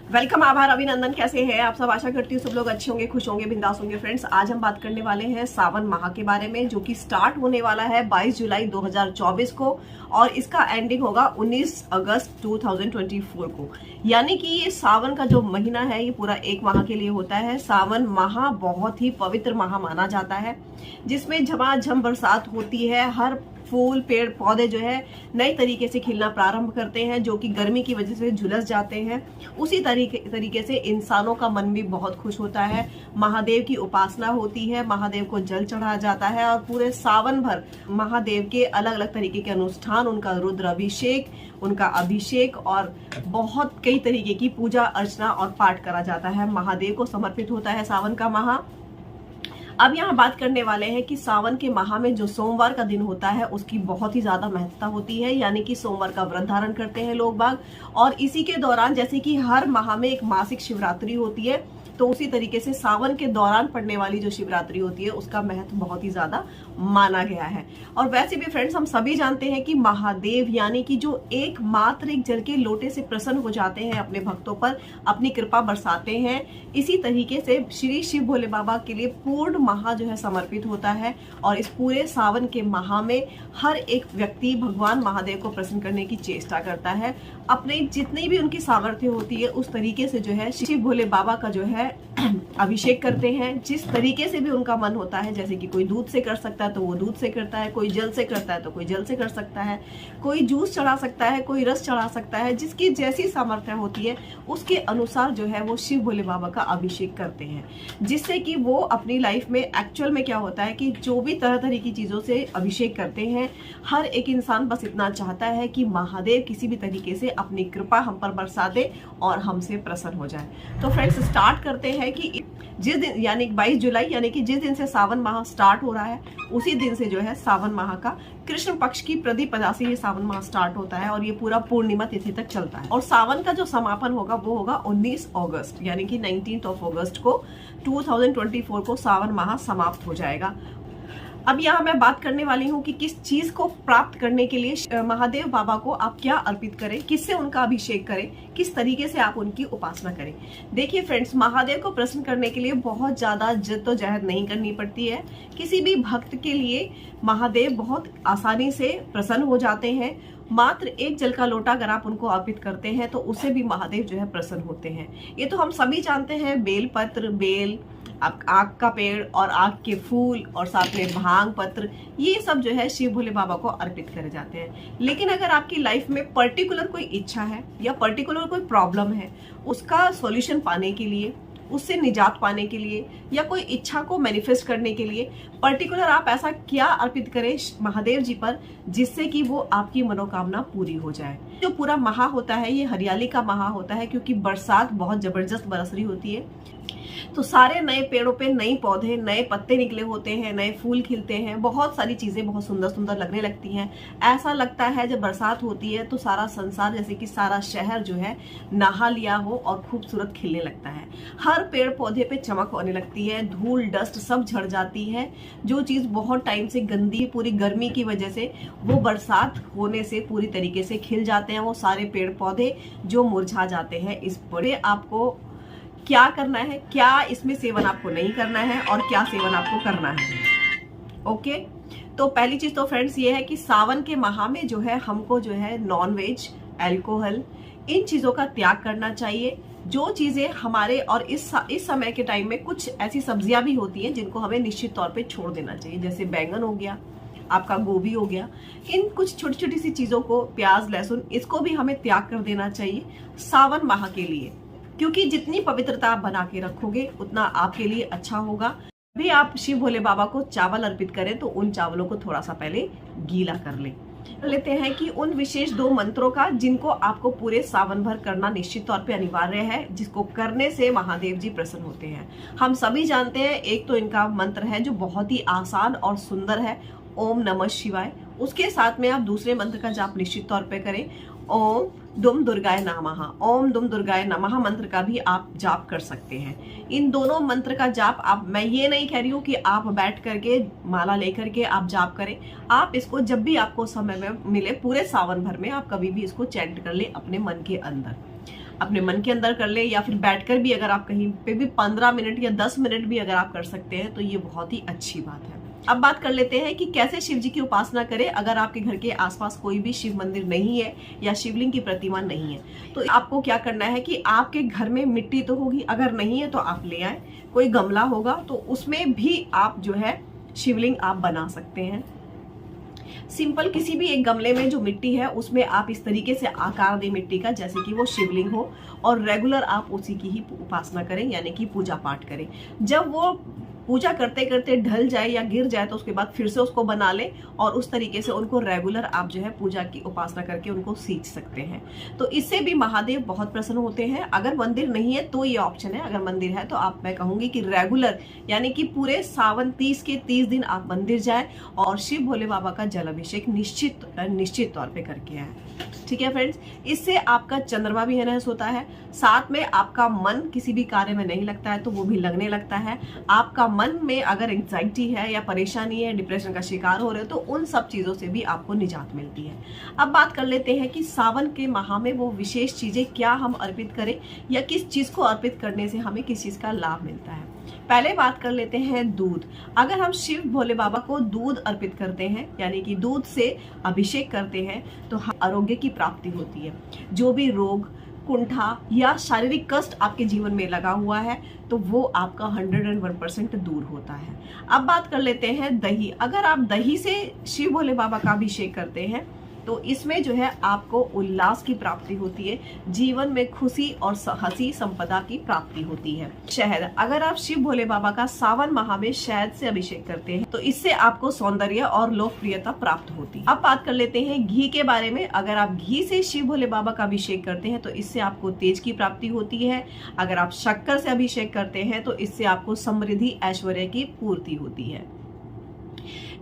Welcome, आभार, अभिनंदन। कैसे हैं आप सब? आशा करती हूँ सब लोग अच्छे होंगे, खुश होंगे, बिंदास होंगे। फ्रेंड्स, आज हम बात करने वाले हैं सावन माह के बारे में, जो कि स्टार्ट होने वाला है 22 जुलाई 2024 को और इसका एंडिंग होगा 19 अगस्त 2024 को। यानी कि ये सावन का जो महीना है ये पूरा एक माह के लिए होता है। सावन माह बहुत ही पवित्र माह माना जाता है, जिसमें झमाझम बरसात होती है। हर फूल पेड़ पौधे जो है नए तरीके से खिलना प्रारंभ करते हैं, जो कि गर्मी की वजह से झुलस जाते हैं। उसी तरीके से इंसानों का मन भी बहुत खुश होता है। महादेव की उपासना होती है, महादेव को जल चढ़ाया जाता है और पूरे सावन भर महादेव के अलग अलग तरीके के अनुष्ठान, उनका रुद्र अभिषेक, उनका अभिषेक और बहुत कई तरीके की पूजा अर्चना और पाठ करा जाता है। महादेव को समर्पित होता है सावन का माह। अब यहाँ बात करने वाले हैं कि सावन के माह में जो सोमवार का दिन होता है उसकी बहुत ही ज्यादा महत्ता होती है। यानी कि सोमवार का व्रत धारण करते हैं लोग बाग, और इसी के दौरान जैसे कि हर माह में एक मासिक शिवरात्रि होती है, तो उसी तरीके से सावन के दौरान पड़ने वाली जो शिवरात्रि होती है उसका महत्व बहुत ही ज्यादा माना गया है। और वैसे भी फ्रेंड्स, हम सभी जानते हैं कि महादेव यानी कि जो एकमात्र एक जल के लोटे से प्रसन्न हो जाते हैं, अपने भक्तों पर अपनी कृपा बरसाते हैं। इसी तरीके से श्री शिव भोले बाबा के लिए पूर्ण माह जो है समर्पित होता है। और इस पूरे सावन के माह में हर एक व्यक्ति भगवान महादेव को प्रसन्न करने की चेष्टा करता है। अपने जितनी भी उनकी सामर्थ्य होती है उस तरीके से जो है शिव भोले बाबा का जो है अभिषेक करते हैं। जिस तरीके से भी उनका मन होता है, जैसे कि कोई दूध से कर सकता है तो वो दूध से करता है, कोई जल से करता है तो कोई जल से कर सकता है, कोई जूस चढ़ा सकता है, कोई रस चढ़ा सकता है। जिसकी जैसी सामर्थ्य होती है उसके अनुसार जो है वो शिव भोले बाबा का अभिषेक करते हैं, जिससे कि वो अपनी लाइफ में एक्चुअल में क्या होता है कि जो भी तरह तरह की चीजों से अभिषेक करते हैं, हर एक इंसान बस इतना चाहता है कि महादेव किसी भी तरीके से अपनी कृपा हम पर बरसा दे और हमसे प्रसन्न हो जाए। तो फ्रेंड्स, स्टार्ट करते हैं कि जिस दिन यानी 22 जुलाई यानी कि जिस दिन से सावन माह स्टार्ट हो रहा है उसी दिन से जो है सावन माह का कृष्ण पक्ष की प्रतिपदा से ये सावन माह स्टार्ट होता है और ये पूरा पूर्णिमा तिथि तक चलता है। और सावन का जो समापन होगा वो होगा 19 अगस्त यानी कि 19 अगस्त को 2024 को सावन माह समाप्त हो जाएगा। अब यहाँ मैं बात करने वाली हूँ कि किस चीज को प्राप्त करने के लिए महादेव बाबा को आप क्या अर्पित करें, किससे उनका अभिषेक करें, किस तरीके से आप उनकी उपासना करें। देखिए फ्रेंड्स, महादेव को प्रसन्न करने के लिए बहुत ज्यादा जद्दोजहद नहीं करनी पड़ती है। किसी भी भक्त के लिए महादेव बहुत आसानी से प्रसन्न हो जाते हैं। मात्र एक जल का लोटा अगर आप उनको अर्पित करते हैं तो उससे भी महादेव जो है प्रसन्न होते हैं। ये तो हम सभी जानते हैं। बेल पत्र, बेल, आक का पेड़ और आक के फूल और साथ में भांग पत्र, ये सब जो है शिव भोले बाबा को अर्पित करे जाते हैं। लेकिन अगर आपकी लाइफ में पर्टिकुलर कोई इच्छा है या पर्टिकुलर कोई प्रॉब्लम है, उसका सॉल्यूशन पाने के लिए, उससे निजात पाने के लिए या कोई इच्छा को मैनिफेस्ट करने के लिए पर्टिकुलर आप ऐसा क्या अर्पित करें महादेव जी पर, जिससे कि वो आपकी मनोकामना पूरी हो जाए। जो पूरा माह होता है ये हरियाली का माह होता है, क्योंकि बरसात बहुत जबरदस्त बरस रही होती है, तो सारे नए पेड़ों पे नए पौधे, नए पत्ते निकले होते हैं, नए फूल खिलते हैं, बहुत सारी चीजें बहुत सुंदर सुंदर लगने लगती हैं। ऐसा लगता है जब बरसात होती है तो सारा संसार, जैसे कि सारा शहर जो है नहा लिया हो और खूबसूरत खिलने लगता है। हर पेड़ पौधे पे चमक होने लगती है, धूल डस्ट सब झड़ जाती है। जो चीज बहुत टाइम से गंदी, पूरी गर्मी की वजह से, वो बरसात होने से पूरी तरीके से खिल जाते हैं। वो सारे पेड़ पौधे जो मुरझा जाते हैं। इस बड़े आपको क्या करना है, क्या इसमें सेवन आपको नहीं करना है और क्या सेवन आपको करना है। ओके, तो पहली चीज तो फ्रेंड्स ये है कि सावन के माह में जो है हमको जो है नॉन वेज, अल्कोहल, इन चीजों का त्याग करना चाहिए। जो चीजें हमारे और इस समय के टाइम में कुछ ऐसी सब्जियां भी होती हैं जिनको हमें निश्चित तौर पे छोड़ देना चाहिए, जैसे बैंगन हो गया, आपका गोभी हो गया। इन कुछ छोटी छोटी सी चीजों को, प्याज, लहसुन, इसको भी हमें त्याग कर देना चाहिए सावन माह के लिए, क्योंकि जितनी पवित्रता आप बना के रखोगे उतना आपके लिए अच्छा होगा। भी आप शिव भोले बाबा को चावल अर्पित करें तो उन चावलों को थोड़ा सा पहले गीला कर लेते हैं कि उन विशेष 2 मंत्रों का, जिनको आपको पूरे सावन भर करना निश्चित तौर पे अनिवार्य है, जिसको करने से महादेव जी प्रसन्न होते हैं। हम सभी जानते हैं, एक तो इनका मंत्र है जो बहुत ही आसान और सुंदर है, ओम नमः शिवाय। उसके साथ में आप दूसरे मंत्र का जाप निश्चित तौर पे करें, ओम दुम दुर्गाय नमः। ओम दुम दुर्गाय नमः मंत्र का भी आप जाप कर सकते हैं। इन दोनों मंत्र का जाप आप, मैं ये नहीं कह रही हूँ कि आप बैठ करके माला लेकर के आप जाप करें। आप इसको जब भी आपको समय में मिले, पूरे सावन भर में आप कभी भी इसको चैंट कर ले अपने मन के अंदर। अपने मन के अंदर कर ले, या फिर बैठकर भी अगर आप कहीं पे भी 15 मिनट या 10 मिनट भी अगर आप कर सकते हैं तो ये बहुत ही अच्छी बात है। अब बात कर लेते हैं कि कैसे शिव जी की उपासना करें। अगर आपके घर के आसपास कोई भी शिव मंदिर नहीं है या शिवलिंग की प्रतिमा नहीं है तो आपको क्या करना है कि आपके घर में मिट्टी तो होगी, अगर नहीं है तो आप ले आए, कोई गमला होगा तो उसमें भी आप जो है शिवलिंग आप बना सकते हैं। सिंपल किसी भी एक गमले में जो मिट्टी है उसमें आप इस तरीके से आकार दें मिट्टी का जैसे कि वो शिवलिंग हो, और रेगुलर आप उसी की ही उपासना करें, यानी कि पूजा पाठ करें। जब वो पूजा करते करते ढल जाए या गिर जाए तो उसके बाद फिर से उसको बना लें, और उस तरीके से उनको रेगुलर आप जो है पूजा की उपासना करके उनको सींच सकते हैं। तो इससे भी महादेव बहुत प्रसन्न होते हैं। अगर मंदिर नहीं है तो ये ऑप्शन है, अगर मंदिर है तो मैं कहूंगी कि रेगुलर यानी कि पूरे सावन 30 के 30 दिन आप मंदिर जाए और शिव भोले बाबा का जल अभिषेक निश्चित तौर पे करके आए। ठीक है फ्रेंड्स, इससे आपका चंद्रमा भी एनहांस होता है, साथ में आपका मन किसी भी कार्य में नहीं लगता है तो वो भी लगने लगता है। आपका मन में अगर एंजाइटी है या परेशानी है, डिप्रेशन का शिकार हो रहे हो, तो उन सब चीजों से भी आपको निजात मिलती है। अब बात कर लेते हैं कि सावन के माह में वो विशेष चीजें क्या हम अर्पित करें, या किस चीज को अर्पित करने से हमें किस चीज का लाभ मिलता है। पहले बात कर लेते हैं दूध। अगर हम शिव भोले बाबा को दूध अर्पित करते हैं, यानी कि दूध से अभिषेक करते हैं, तो आरोग्य की प्राप्ति होती है। जो भी रोग, कुंठा या शारीरिक कष्ट आपके जीवन में लगा हुआ है तो वो आपका 101% दूर होता है। अब बात कर लेते हैं दही। अगर आप दही से शिव भोले बाबा का अभिषेक करते हैं तो इसमें जो है आपको उल्लास की प्राप्ति होती है, जीवन में खुशी और हंसी संपदा की प्राप्ति होती है। शहद, अगर आप शिव भोले बाबा का सावन माह में शहद से अभिषेक करते हैं तो इससे आपको सौंदर्य और लोकप्रियता प्राप्त होती है। अब बात कर लेते हैं घी के बारे में। अगर आप घी से शिव भोले बाबा का अभिषेक करते हैं तो इससे आपको तेज की प्राप्ति होती है। अगर आप शक्कर से अभिषेक करते हैं तो इससे आपको समृद्धि ऐश्वर्य की पूर्ति होती है।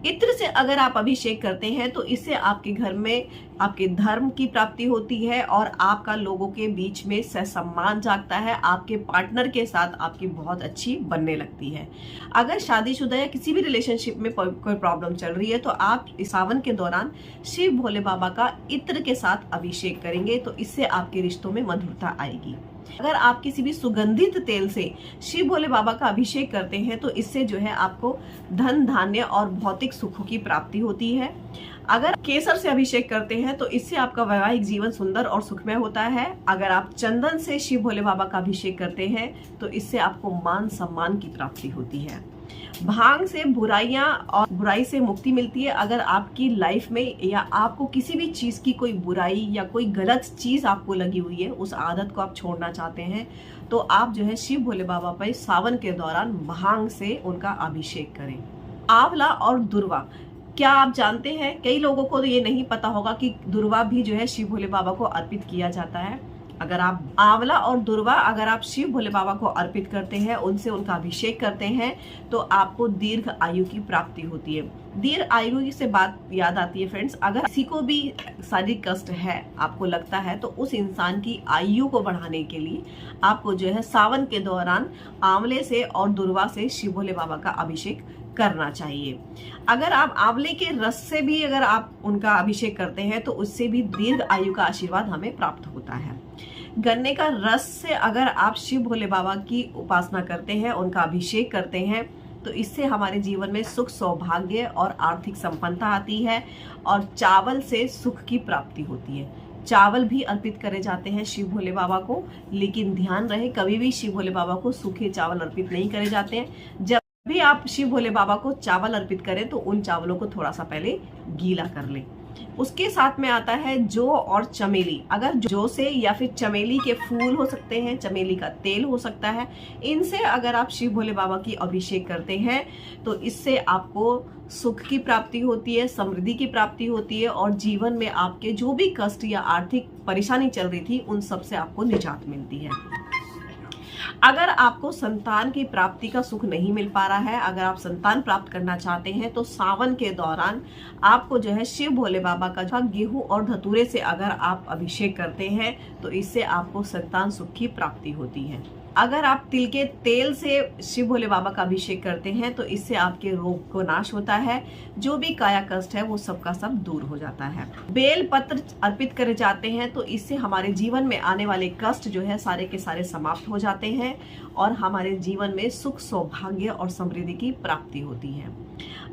इत्र से अगर आप अभिषेक करते हैं तो इससे आपके घर में आपके धर्म की प्राप्ति होती है और आपका लोगों के बीच में सहसम्मान जागता है। आपके पार्टनर के साथ आपकी बहुत अच्छी बनने लगती है। अगर शादीशुदा या किसी भी रिलेशनशिप में कोई प्रॉब्लम चल रही है तो आप इस सावन के दौरान शिव भोले बाबा का इत्र के साथ अभिषेक करेंगे तो इससे आपके रिश्तों में मधुरता आएगी। अगर आप किसी भी सुगंधित तेल से शिव भोले बाबा का अभिषेक करते हैं तो इससे जो है आपको धन, धान्य और भौतिक सुखों की प्राप्ति होती है। अगर केसर से अभिषेक करते हैं तो इससे आपका वैवाहिक जीवन सुंदर और सुखमय होता है। अगर आप चंदन से शिव भोले बाबा का अभिषेक करते हैं तो इससे आपको मान सम्मान की प्राप्ति होती है। भांग से बुराइयां और बुराई से मुक्ति मिलती है। अगर आपकी लाइफ में या आपको किसी भी चीज की कोई बुराई या कोई गलत चीज आपको लगी हुई है, उस आदत को आप छोड़ना चाहते हैं तो आप जो है शिव भोले बाबा पर सावन के दौरान भांग से उनका अभिषेक करें। आंवला और दुर्वा, क्या आप जानते हैं, कई लोगों को तो ये नहीं पता होगा कि दुर्वा भी जो है शिव भोले बाबा को अर्पित किया जाता है। अगर आप आंवला और दुर्वा अगर आप शिव भोले बाबा को अर्पित करते हैं, उनसे उनका अभिषेक करते हैं तो आपको दीर्घ आयु की प्राप्ति होती है। दीर्घ आयु से बात याद आती है फ्रेंड्स, अगर किसी को भी शारीरिक कष्ट है, आपको लगता है, तो उस इंसान की आयु को बढ़ाने के लिए आपको जो है सावन के दौरान आंवले से और दुर्वा से शिव भोले बाबा का अभिषेक करना चाहिए। अगर आप आंवले के रस से भी अगर आप उनका अभिषेक करते हैं तो उससे भी दीर्घ आयु का आशीर्वाद हमें प्राप्त होता है। गन्ने का रस से अगर आप शिव भोले बाबा की उपासना करते हैं, उनका अभिषेक करते हैं तो इससे हमारे जीवन में सुख, सौभाग्य और आर्थिक संपन्नता आती है। और चावल से सुख की प्राप्ति होती है। चावल भी अर्पित करे जाते हैं शिव भोले बाबा को, लेकिन ध्यान रहे कभी भी शिव भोले बाबा को सूखे चावल अर्पित नहीं करे जाते हैं। जब भी आप शिव भोले बाबा को चावल अर्पित करें तो उन चावलों को थोड़ा सा पहले गीला कर लें। उसके साथ में आता है जौ और चमेली। अगर जौ से या फिर चमेली के फूल हो सकते हैं, चमेली का तेल हो सकता है, इनसे अगर आप शिव भोले बाबा की अभिषेक करते हैं तो इससे आपको सुख की प्राप्ति होती है, समृद्धि की प्राप्ति होती है और जीवन में आपके जो भी कष्ट या आर्थिक परेशानी चल रही थी उन सब से आपको निजात मिलती है। अगर आपको संतान की प्राप्ति का सुख नहीं मिल पा रहा है, अगर आप संतान प्राप्त करना चाहते हैं तो सावन के दौरान आपको जो है शिव भोले बाबा का गेहूं और धतूरे से अगर आप अभिषेक करते हैं तो इससे आपको संतान सुख की प्राप्ति होती है। अगर आप तिल के तेल से शिव भोले बाबा का अभिषेक करते हैं तो इससे आपके रोग को नाश होता है, जो भी काया कष्ट है वो सबका सब दूर हो जाता है। बेल पत्र अर्पित करे जाते हैं तो इससे हमारे जीवन में आने वाले कष्ट जो है सारे के सारे समाप्त हो जाते हैं और हमारे जीवन में सुख, सौभाग्य और समृद्धि की प्राप्ति होती है।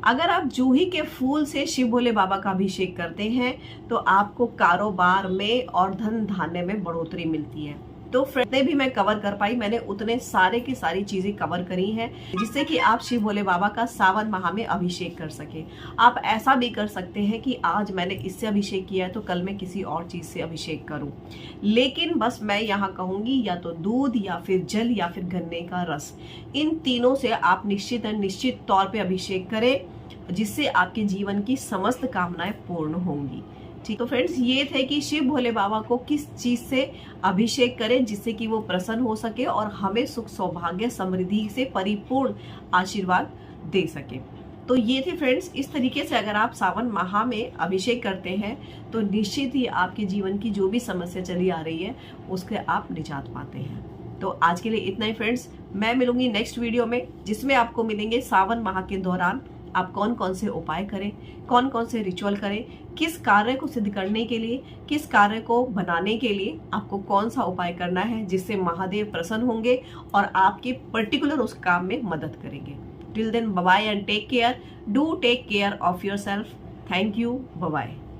अगर आप जूही के फूल से शिव भोले बाबा का अभिषेक करते हैं तो आपको कारोबार में और धन धान्य में बढ़ोतरी मिलती है। तो जितने भी मैं कवर कर पाई मैंने उतने सारे की सारी चीजें कवर करी हैं, जिससे कि आप शिव भोले बाबा का सावन माह में अभिषेक कर सके। आप ऐसा भी कर सकते हैं कि आज मैंने इससे अभिषेक किया है तो कल मैं किसी और चीज से अभिषेक करूं, लेकिन बस मैं यहाँ कहूंगी या तो दूध या फिर जल या फिर गन्ने का रस, इन तीनों से आप निश्चित तौर पे अभिषेक करें, जिससे आपके जीवन की समस्त कामनाएं पूर्ण होंगी। ठीक, तो फ्रेंड्स ये थे कि शिव भोले बाबा को किस चीज से अभिषेक करें जिससे कि वो प्रसन्न हो सके और हमें सुख, सौभाग्य, समृद्धि से परिपूर्ण आशीर्वाद दे सके। तो ये थे फ्रेंड्स, इस तरीके से अगर आप सावन माह में अभिषेक करते हैं तो निश्चित ही आपके जीवन की जो भी समस्या चली आ रही है उसके आप निजात पाते हैं। तो आज के लिए इतना ही फ्रेंड्स, मैं मिलूंगी नेक्स्ट वीडियो में, जिसमें आपको मिलेंगे सावन माह के दौरान आप कौन कौन से उपाय करें, कौन कौन से रिचुअल करें, किस कार्य को सिद्ध करने के लिए, किस कार्य को बनाने के लिए आपको कौन सा उपाय करना है जिससे महादेव प्रसन्न होंगे और आपके पर्टिकुलर उस काम में मदद करेंगे। Till then, bye bye and take care. Do take care of yourself. Thank you, bye bye.